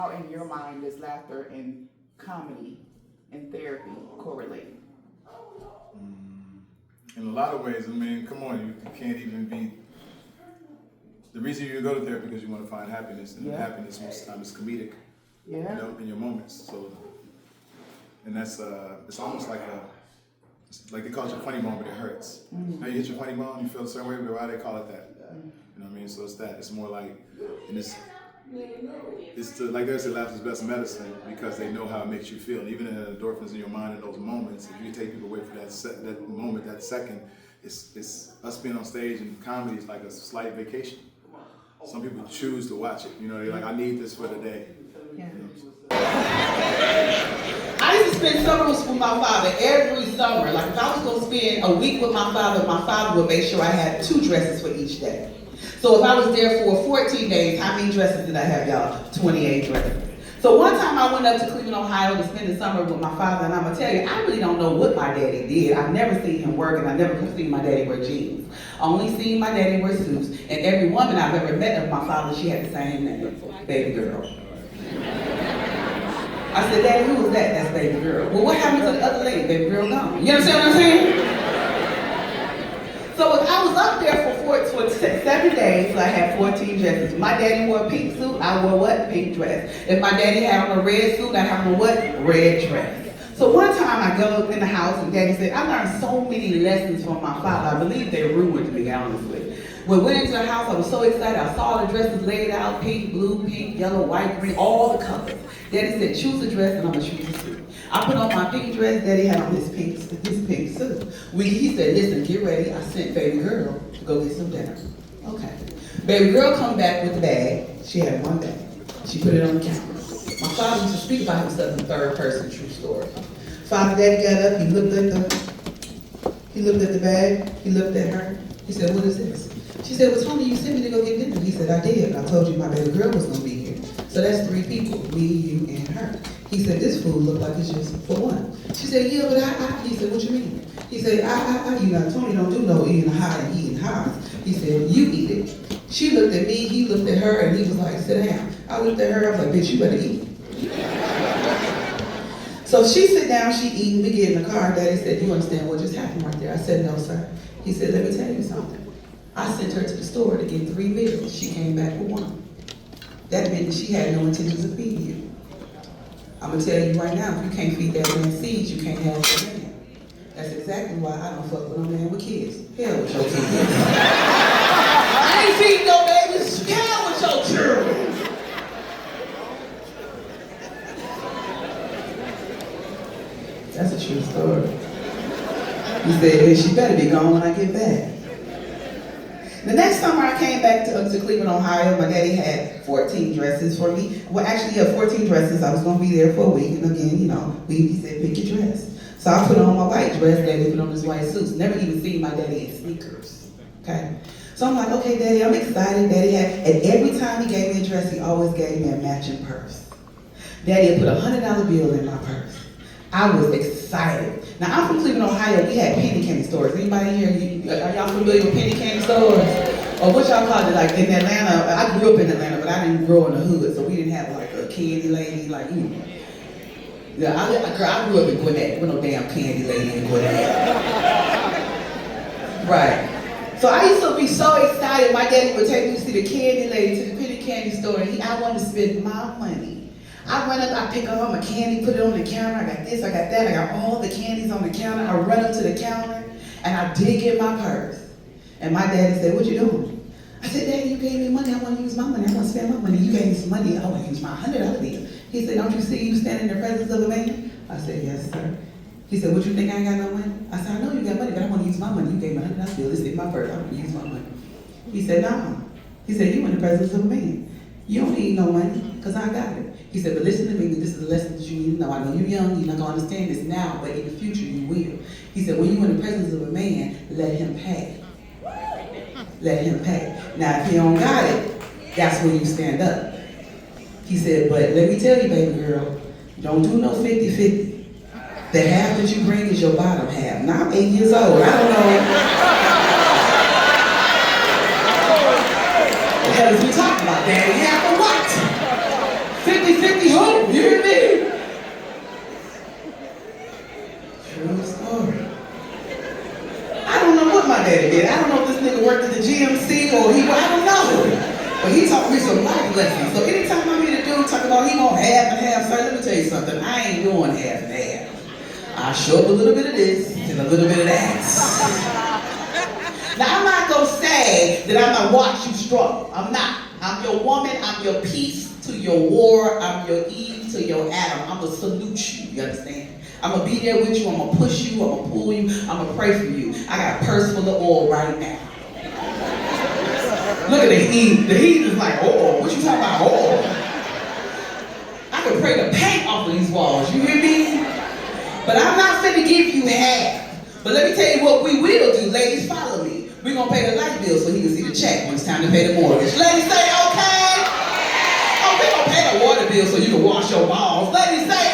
How in your mind does laughter and comedy and therapy correlate? In a lot of ways, I mean, come on, you can't even be. The reason you go to therapy because you want to find happiness, and happiness most of the time is comedic. Yeah. You know, in your moments. So, and that's it's almost like like they call it your funny bone, but it hurts. Now you hit your funny bone, you feel a certain way, but why they call it that? You know what I mean? So it's that. It's more like, and like they say, laughter is best medicine because they know how it makes you feel. And even in the endorphins in your mind in those moments, if you take people away from that moment, that second, it's us being on stage and comedy is like a slight vacation. Some people choose to watch it. You know, they're like, I need this for the day. Yeah. I used to spend summers with my father every summer. Like if I was going to spend a week with my father would make sure I had 2 dresses for each day. So if I was there for 14 days, how many dresses did I have, y'all? 28 dresses. So one time I went up to Cleveland, Ohio to spend the summer with my father, and I'm going to tell you, I really don't know what my daddy did. I've never seen him work, and I never seen my daddy wear jeans. I only seen my daddy wear suits, and every woman I've ever met of my father, she had the same name, Baby Girl. I said, Daddy, who was that? That's Baby Girl. Well, what happened to the other lady? Baby Girl gone. You understand what I'm saying? So if I was up there for 7 days, so I had 14 dresses. If my daddy wore a pink suit, I wore what? Pink dress. If my daddy had on a red suit, I had on what? Red dress. So one time I go in the house and Daddy said, I learned so many lessons from my father. I believe they ruined me, honestly. When we went into the house, I was so excited. I saw all the dresses laid out, pink, blue, pink, yellow, white, green, all the colors. Daddy said, choose a dress and I'm gonna choose a suit. I put on my pink dress, Daddy had on his pink suit. He said, listen, get ready. I sent Baby Girl to go get some dinner. Okay. Baby Girl come back with the bag. She had one bag. She put it on the counter. My father used to speak about himself in third person, true story. Father, Daddy got up, he looked at the bag, he looked at her. He said, what is this? She said, well, Tony, you sent me to go get dinner. He said, I did. I told you my baby girl was gonna be here. So that's 3 people, me, you, and her. He said, this food looked like it's just for one. She said, yeah, but he said, what you mean? He said, you know, Tony don't do no eating high and eating highs. He said, you eat it. She looked at me, he looked at her, and he was like, sit down. I looked at her, I was like, bitch, you better eat. So she sit down, she eating, we get in the car. Daddy said, you understand what just happened right there? I said, no, sir. He said, let me tell you something. I sent her to the store to get 3 meals. She came back with 1. That meant that she had no intentions of feeding you. I'm gonna tell you right now, if you can't feed that man seeds, you can't have that man. That's exactly why I don't fuck with no man with kids. Hell with your kids. I ain't feeding no babies. Hell with your children. That's a true story. He said, hey, she better be gone when I get back. The next summer I came back to Cleveland, Ohio. My daddy had 14 dresses for me. Well, actually, he had 14 dresses. I was going to be there for a week. And again, you know, he said, pick your dress. So I put on my white dress. Daddy put on his white suits. Never even seen my daddy in sneakers. Okay? So I'm like, okay, Daddy, I'm excited. Daddy and every time he gave me a dress, he always gave me a matching purse. Daddy had put a $100 bill in my purse. I was excited. Now, I'm from Cleveland, Ohio. We had penny candy stores. Anybody here, are y'all familiar with penny candy stores? Or what y'all call it? Like in Atlanta, I grew up in Atlanta, but I didn't grow in the hood, so we didn't have like a candy lady, like, you know. Yeah, I grew up in Gwinnett. With no damn candy lady in Gwinnett. Right. So I used to be so excited. My daddy would take me to see the candy lady, to the penny candy store, and I wanted to spend my money. I run up, I pick up all my candy, put it on the counter. I got this, I got that, I got all the candies on the counter. I run up to the counter and I dig in my purse. And my daddy said, what you doing? I said, Daddy, you gave me money, I want to use my money, I want to spend my money. You gave me some money, I want to use my $100 bill. He said, don't you see you standing in the presence of a man? I said, yes, sir. He said, what you think I ain't got no money? I said, I know you got money, but I want to use my money. You gave me $100 bill, it's in my purse, I want to use my money. He said, no. He said, you in the presence of a man. You don't need no money, because I got it. He said, but listen to me, this is a lesson that you need to know. I know you're young, you're not going to understand this now, but in the future you will. He said, when you're in the presence of a man, let him pay. Let him pay. Now, if he don't got it, that's when you stand up. He said, but let me tell you, baby girl, don't do no 50-50. The half that you bring is your bottom half. Now, I'm 8 years old. I don't know. What the hell is we talking about, Daddy? Half of what? 50-50 You hear me? True story. I don't know what my daddy did. I don't know if this nigga worked at the GMC or I don't know. But he taught me some life lessons. So anytime I meet a dude talking about he want half and half, sir, let me tell you something. I ain't doing half and half. I show up a little bit of this and a little bit of that. Now I'm not gonna say that I'm gonna watch you struggle. I'm not. I'm your woman. I'm your peace to your war. I'm your Eve to your Adam. I'm gonna salute you. You understand? I'm gonna be there with you. I'm gonna push you. I'm gonna pull you. I'm gonna pray for you. I got a purse full of oil right now. Look at the heat. The heat is like oil. What you talking about oil? I can pray the paint off of these walls. You hear me? But I'm not finna give you half. But let me tell you what we will do. Ladies, follow me. We're gonna pay the light bill so he can see the check when it's time to pay the mortgage. Ladies, say okay. Oh, we're gonna pay the water bill so you can wash your balls. Ladies, say